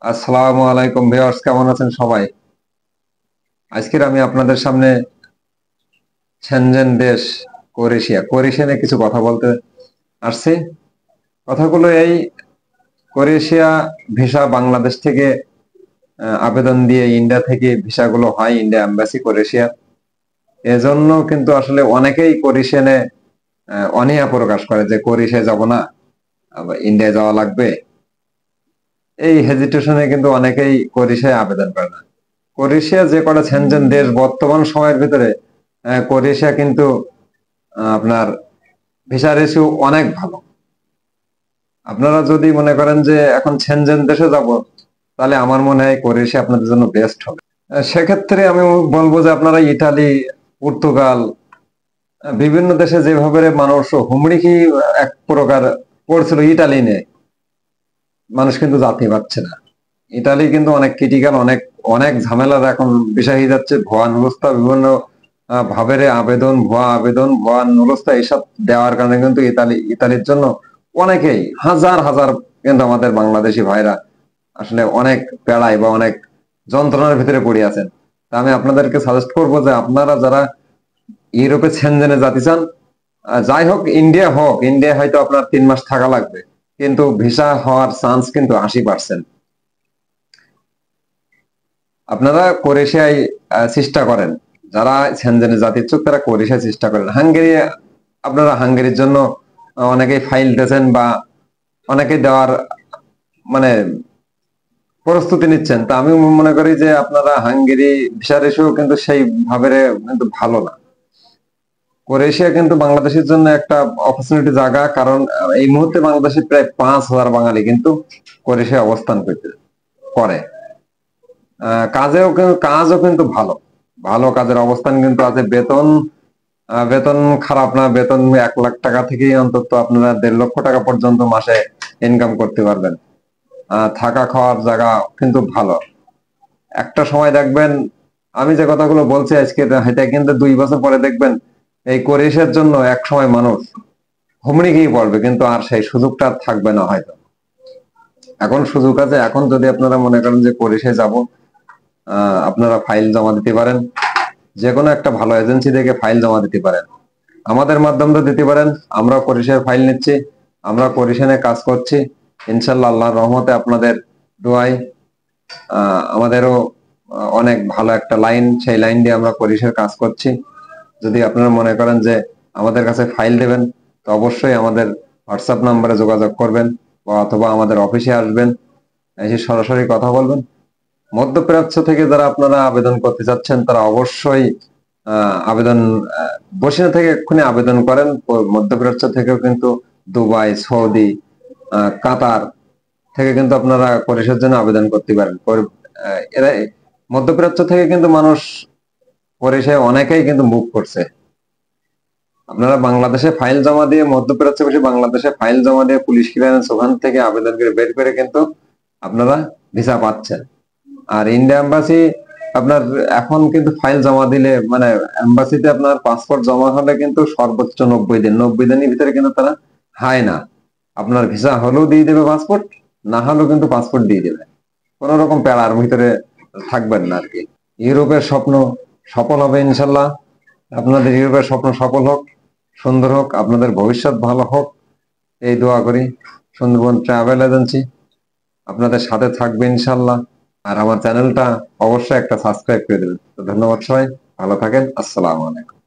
আসসালামু আলাইকুম ভিউয়ার্স, কেমন আছেন সবাই? আজকের আমি আপনাদের সামনে সেনজেন দেশ ক্রোয়েশিয়া নিয়ে কিছু কথা বলতে আসছি। কথাগুলো এই: ক্রোয়েশিয়া ভিসা বাংলাদেশ থেকে আবেদন দিয়ে ইন্ডিয়া থেকে ভিসাগুলো হয়, ইন্ডিয়া এম্বাসি ক্রোয়েশিয়া। এজন্য কিন্তু আসলে অনেকেই ক্রোয়েশিয়ানে অনীহা প্রকাশ করে যে ক্রোয়েশিয়া যাব না, আবার ইন্ডিয়া যাওয়া লাগবে। এই হেজিটেশনে কিন্তু অনেকেই ক্রোয়েশিয়ায় আবেদন করে না। ক্রোয়েশিয়া যে কটা সেনজেন দেশ বর্তমান সময়ের ভিতরে, ক্রোয়েশিয়া কিন্তু আপনার ভিসা রেশিও অনেক ভালো। আপনারা যদি মনে করেন যে এখন সেনজেন দেশে যাব, তাহলে আমার মনে হয় ক্রোয়েশিয়া আপনাদের জন্য বেস্ট হবে। সেক্ষেত্রে আমি বলবো যে আপনারা ইটালি, পর্তুগাল, বিভিন্ন দেশে যেভাবে মানুষ হুমড়ি এক প্রকার পড়ছিল ইটালি নিয়ে, মানুষ কিন্তু যাতে পারছে না। ইতালি কিন্তু অনেক ক্রিটিক্যাল, অনেক অনেক ঝামেলার এখন বিষয় হয়ে যাচ্ছে। ভুয়া নুরস্তা, বিভিন্ন ভাবের আবেদন, ভুয়া নুরস্তা এইসব দেওয়ার কারণে কিন্তু ইতালির জন্য অনেকেই হাজার হাজার কিন্তু আমাদের বাংলাদেশি ভাইরা আসলে অনেক পেড়ায় বা অনেক যন্ত্রণার ভিতরে পড়ে আছেন। তা আমি আপনাদেরকে সাজেস্ট করবো যে আপনারা যারা ইউরোপে সেনজেনে যেতে চান, যাই হোক, ইন্ডিয়া হয়তো আপনার 3 মাস থাকা লাগবে, কিন্তু ভিসা হওয়ার চান্স কিন্তু 80%। আপনারা ক্রোয়েশিয়ায় চেষ্টা করেন, যারা সেনজেনে যেতে ইচ্ছুক তারা ক্রোয়েশিয়ায় চেষ্টা করেন। আপনারা হাঙ্গেরির জন্য অনেকেই ফাইল দিয়েছেন বা অনেকেই দেওয়ার মানে প্রস্তুতি নিচ্ছেন। তা আমি মনে করি যে আপনারা হাঙ্গেরি ভিসা রেশিও কিন্তু সেই ভাবে কিন্তু ভালো না। ক্রোয়েশিয়া কিন্তু বাংলাদেশের জন্য একটা অপরচুনিটি জায়গা, কারণ এই মুহূর্তে বাংলাদেশে প্রায় 5,000 বাঙালি কিন্তু ক্রোয়েশিয়ায় অবস্থান করে। কাজও কিন্তু ভালো, ভালো কাজের অবস্থান কিন্তু আছে। বেতন খারাপ না, বেতন 1 লাখ টাকা থেকে অন্তত আপনারা 1.5 লক্ষ টাকা পর্যন্ত মাসে ইনকাম করতে পারবেন। থাকা খাওয়ার জায়গা কিন্তু ভালো। একটা সময় দেখবেন, আমি যে কথাগুলো বলছি আজকে, এটা কিন্তু 2 বছর পরে দেখবেন এই ক্রোয়েশিয়ার জন্য এক সময় মানুষ হুমড়ি খেয়ে পড়বে, কিন্তু আর সেই সুযোগটা আর থাকবে না হয়তো। এখন সুযোগ আছে। এখন যদি আপনারা মনে করেন যে ক্রোয়েশিয়া যাব, আপনারা ফাইল জমা দিতে পারেন, যে কোনো একটা ভালো এজেন্সি থেকে ফাইল জমা দিতে পারেন, আমাদের মাধ্যমে দিতে পারেন। আমরা ক্রোয়েশিয়ার ফাইল নিচ্ছি, আমরা ক্রোয়েশিয়ানে কাজ করছি। ইনশাল্লাহ আল্লাহর রহমতে আপনাদের দোয়ায় আমাদেরও অনেক ভালো একটা লাইন, সেই লাইন দিয়ে আমরা ক্রোয়েশিয়ার কাজ করছি। যদি আপনারা মনে করেন যে আমাদের কাছে ফাইল দেবেন, তো অবশ্যই আমাদের হোয়াটসঅ্যাপ নাম্বারে যোগাযোগ করবেন বা অথবা আমাদের অফিসে আসবেন, এসে সরাসরি কথা বলবেন। মধ্যপ্রাচ্য থেকে যারা আপনারা আবেদন করতে চাচ্ছেন, তারা অবশ্যই আবেদন বসিনা থেকে এক্ষুনি আবেদন করেন। মধ্যপ্রাচ্য থেকেও কিন্তু দুবাই, সৌদি, কাতার থেকে কিন্তু আপনারা ক্রোয়েশিয়ার জন্য আবেদন করতে পারেন। এরা মধ্যপ্রাচ্য থেকে কিন্তু মানুষ ক্রোয়েশিয়ায় অনেকেই কিন্তু মুভ করছে। আপনারা বাংলাদেশে ফাইল জমা দিয়ে, মধ্যপ্রাচ্যে বসে বাংলাদেশে ফাইল জমা দিয়ে পুলিশ ক্লিয়ারেন্স ওখান থেকে আবেদন করে বের করে কিন্তু আপনারা ভিসা পাচ্ছেন। আর ইন্ডিয়া এম্বাসি আপনার এখন কিন্তু ফাইল জমা দিলে, মানে এম্বাসিতে আপনার পাসপোর্ট জমা হলে কিন্তু সর্বোচ্চ 90 দিন, 90 দিনের ভিতরে কিন্তু তারা হয় না। আপনার ভিসা হলেও দিয়ে দেবে পাসপোর্ট, না হলেও কিন্তু পাসপোর্ট দিয়ে দেবে। কোন রকম প্যারার ভিতরে থাকবেন না আর কি। ইউরোপের স্বপ্ন সফল হবে ইনশাল্লাহ। আপনাদের ইউরোপের স্বপ্ন সফল হোক, সুন্দর হোক, আপনাদের ভবিষ্যৎ ভালো হোক, এই দোয়া করি। সুন্দরবন ট্রাভেল এজেন্সি আপনাদের সাথে থাকবে ইনশাল্লাহ। আর আমার চ্যানেলটা অবশ্যই একটা সাবস্ক্রাইব করে দেবেন। তো ধন্যবাদ সবাই, ভালো থাকেন। আসসালামু আলাইকুম।